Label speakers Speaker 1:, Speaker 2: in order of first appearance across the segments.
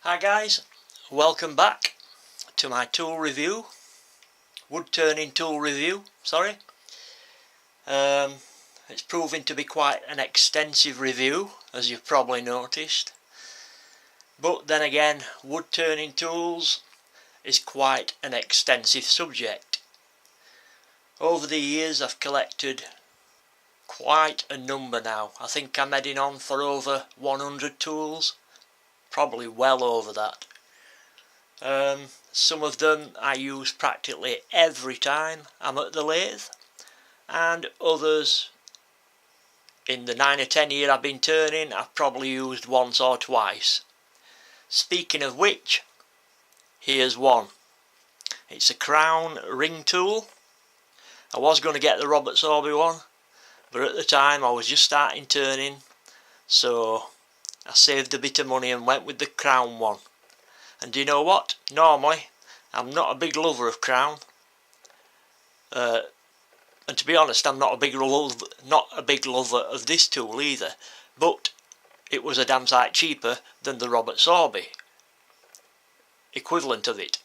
Speaker 1: Hi guys, welcome back to my tool review, wood turning tool review, sorry. It's proving to be quite an extensive review, as you've probably noticed. But then again, wood turning tools is quite an extensive subject. Over the years I've collected quite a number now. I think I'm heading on for over 100 tools. Probably well over that. Some of them I use practically every time I'm at the lathe, and others in the 9 or 10 years I've been turning I've probably used once or twice. Speaking of which, here's one. It's a Crown ring tool. I was going to get the Robert Sorby one, but at the time I was just starting turning, so I saved a bit of money and went with the Crown one. And do you know what? Normally I'm not a big lover of Crown, and to be honest I'm not a big lover of this tool either, but it was a damn sight cheaper than the Robert Sorby equivalent of it,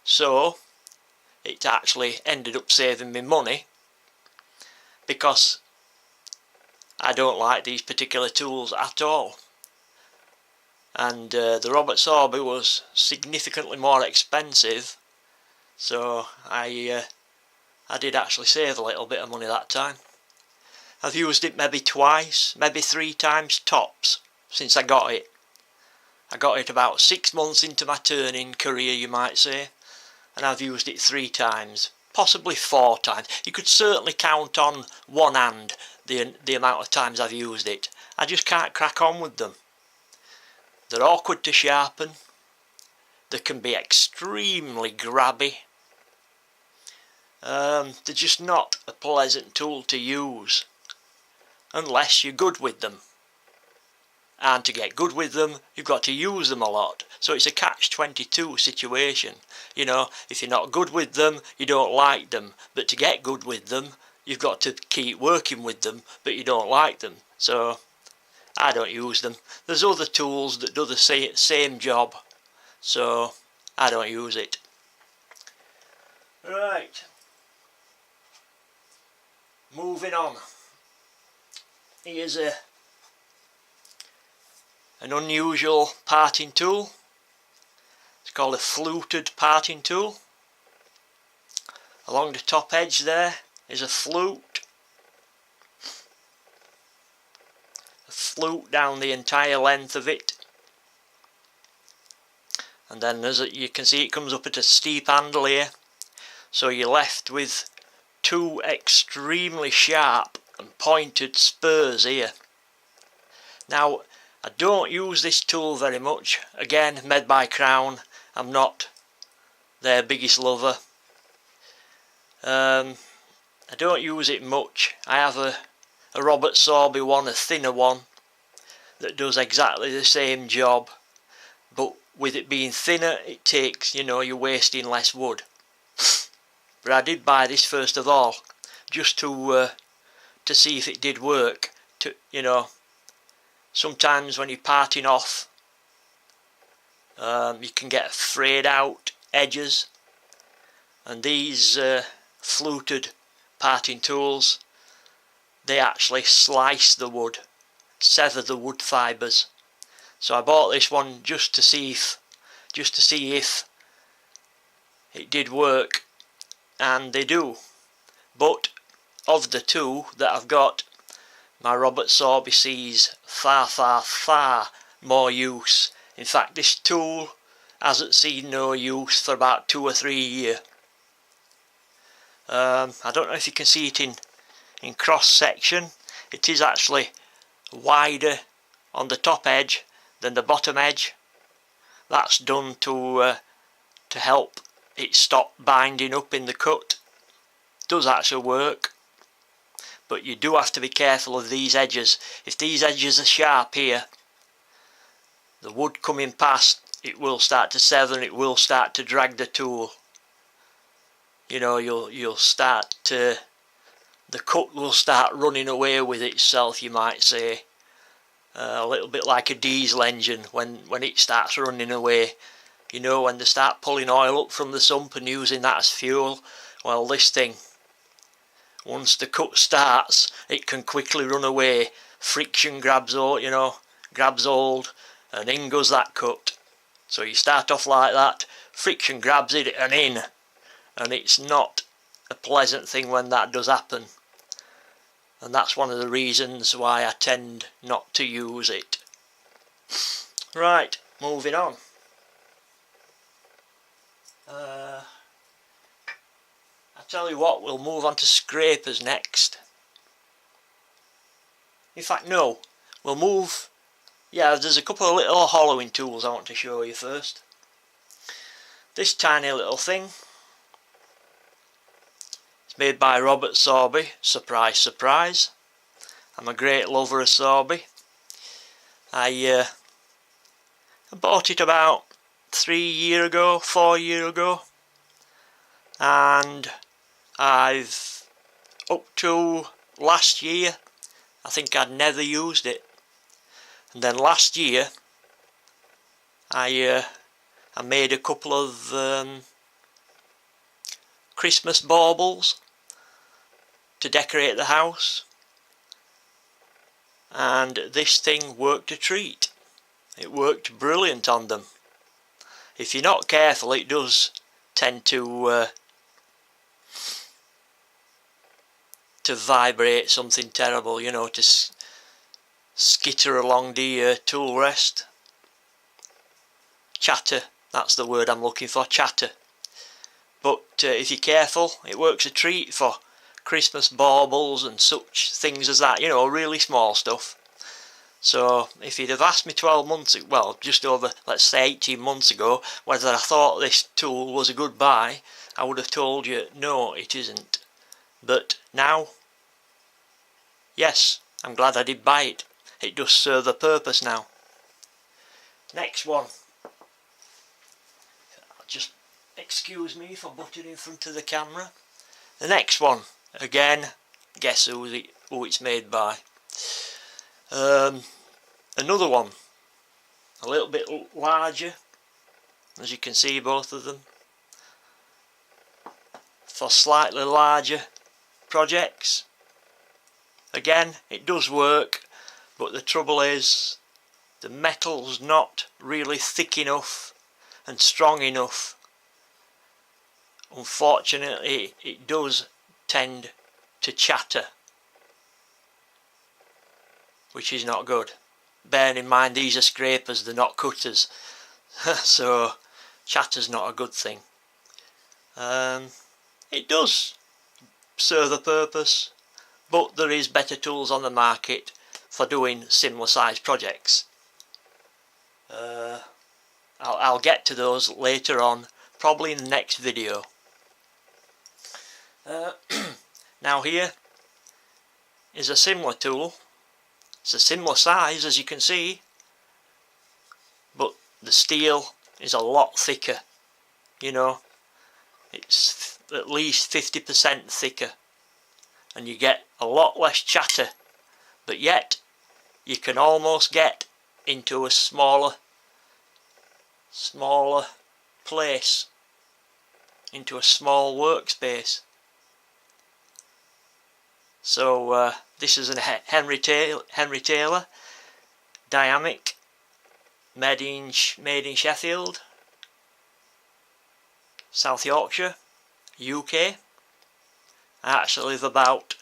Speaker 1: so it actually ended up saving me money, because I don't like these particular tools at all. And the Robert Sorby was significantly more expensive, so I did actually save a little bit of money that time. I've used it maybe twice, maybe 3 times tops since I got it. I got it about 6 months into my turning career, you might say, and I've used it 3 times, possibly 4 times. You could certainly count on one hand the amount of times I've used it. I just can't crack on with them. They're awkward to sharpen, they can be extremely grabby, they're just not a pleasant tool to use unless you're good with them, and to get good with them you've got to use them a lot, so it's a catch-22 situation. You know, if you're not good with them you don't like them, but to get good with them you've got to keep working with them, but you don't like them, so I don't use them. There's other tools that do the same job, so I don't use it. Right, moving on. Here's an unusual parting tool. It's called a fluted parting tool. Along the top edge there is a flute down the entire length of it, and then as you can see it comes up at a steep handle here, so you're left with 2 extremely sharp and pointed spurs here. Now I don't use this tool very much, again made by Crown, I'm not their biggest lover. I don't use it much. I have a Robert Sorby one, a thinner one, that does exactly the same job, but with it being thinner it takes, you know, you're wasting less wood. But I did buy this first of all just to see if it did work. To, you know, sometimes when you're parting off you can get frayed out edges, and these fluted parting tools, they actually slice the wood, sever the wood fibres. So I bought this one just to see if it did work, and they do. But of the 2 that I've got, my Robert Sorby sees far more use. In fact, this tool hasn't seen no use for about 2 or 3 years. I don't know if you can see it in cross section. It is actually wider on the top edge than the bottom edge. That's done to help it stop binding up in the cut. Does actually work, but you do have to be careful of these edges. If these edges are sharp here, the wood coming past, it will start to sever and it will start to drag the tool. You know, you'll start to, the cut will start running away with itself, you might say. a little bit like a diesel engine when it starts running away. You know, when they start pulling oil up from the sump and using that as fuel. Well, this thing, once the cut starts, it can quickly run away. Friction grabs hold, you know, grabs hold, and in goes that cut. So you start off like that, friction grabs it and in, and it's not a pleasant thing when that does happen. And that's one of the reasons why I tend not to use it. Right, moving on. I tell you what, we'll move on to scrapers next. In fact, no, we'll move. Yeah, there's a couple of little hollowing tools I want to show you first. This tiny little thing, it's made by Robert Sorby. Surprise, surprise. I'm a great lover of Sorby. I bought it about 4 years ago, and I've, up to last year, I think I'd never used it. And then last year I made a couple of Christmas baubles to decorate the house, and this thing worked a treat. It worked brilliant on them. If you're not careful, it does tend to vibrate something terrible, you know, to skitter along the tool rest. Chatter, that's the word I'm looking for, chatter. But if you're careful, it works a treat for Christmas baubles and such things as that, you know, really small stuff. So if you'd have asked me 12 months, well, just over, let's say 18 months ago, whether I thought this tool was a good buy, I would have told you, no, it isn't. But now, yes, I'm glad I did buy it. It does serve a purpose now. Next one. Just excuse me for butting in front of the camera. The next one, again, guess who it's made by. Another one, a little bit larger, as you can see, both of them, for slightly larger projects. Again, it does work, but the trouble is the metal's not really thick enough and strong enough. Unfortunately, it does tend to chatter, which is not good. Bearing in mind these are scrapers, they're not cutters, so chatter's not a good thing. It does serve a purpose, but there is better tools on the market for doing similar sized projects. I'll get to those later on, probably in the next video. Now here is a similar tool. It's a similar size, as you can see, but the steel is a lot thicker. You know, it's at least 50% thicker, and you get a lot less chatter, but yet you can almost get into a smaller place, into a small workspace. So this is a Henry Taylor Dynamic, made in Sheffield, South Yorkshire, UK. I actually live about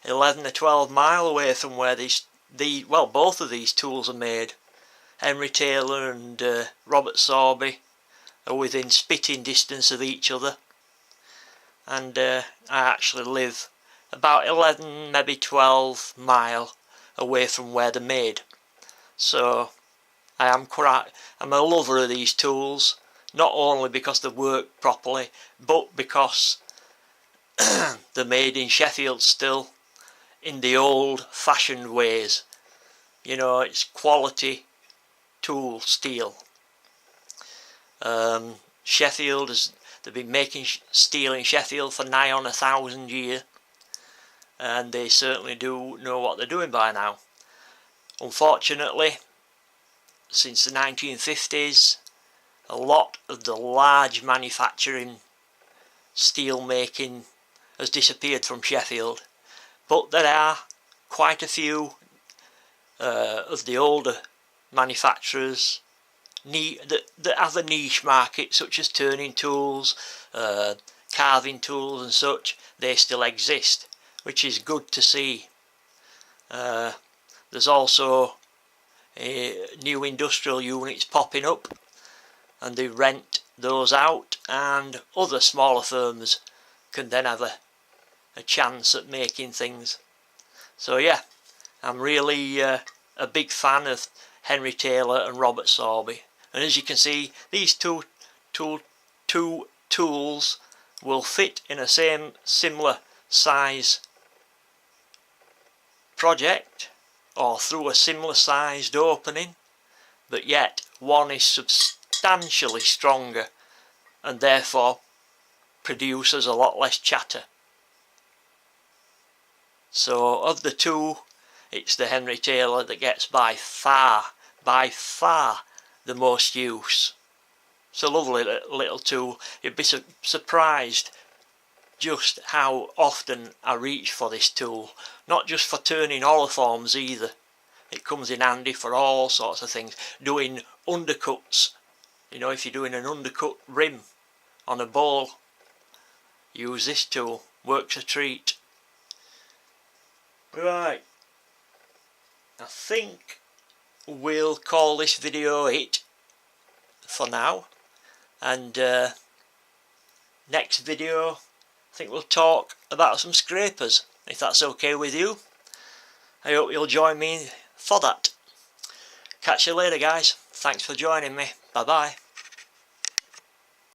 Speaker 1: 11 or 12 miles away from where both of these tools are made. Henry Taylor and Robert Sorby are within spitting distance of each other, and I actually live about 11, maybe 12 miles away from where they're made. So I'm a lover of these tools, not only because they work properly, but because they're made in Sheffield still, in the old-fashioned ways. You know, it's quality tool steel. Sheffield they've been making steel in Sheffield for nigh on 1,000 years, and they certainly do know what they're doing by now. Unfortunately, since the 1950s, a lot of the large manufacturing steel making has disappeared from Sheffield, but there are quite a few of the older manufacturers that have a niche market, such as turning tools, carving tools and such. They still exist, which is good to see. There's also new industrial units popping up, and they rent those out, and other smaller firms can then have a chance at making things. So yeah, I'm really a big fan of Henry Taylor and Robert Sorby, and as you can see, these two tools will fit in a similar size project or through a similar sized opening, but yet one is substantially stronger and therefore produces a lot less chatter. So of the two, it's the Henry Taylor that gets by far the most use. It's a lovely little tool. You'd be surprised just how often I reach for this tool. Not just for turning oliforms either. It comes in handy for all sorts of things. Doing undercuts. You know, if you're doing an undercut rim on a bowl, use this tool. Works a treat. Right. I think we'll call this video it for now. And next video, I think we'll talk about some scrapers, if that's okay with you. I hope you'll join me for that. Catch you later, guys. Thanks for joining me. Bye bye.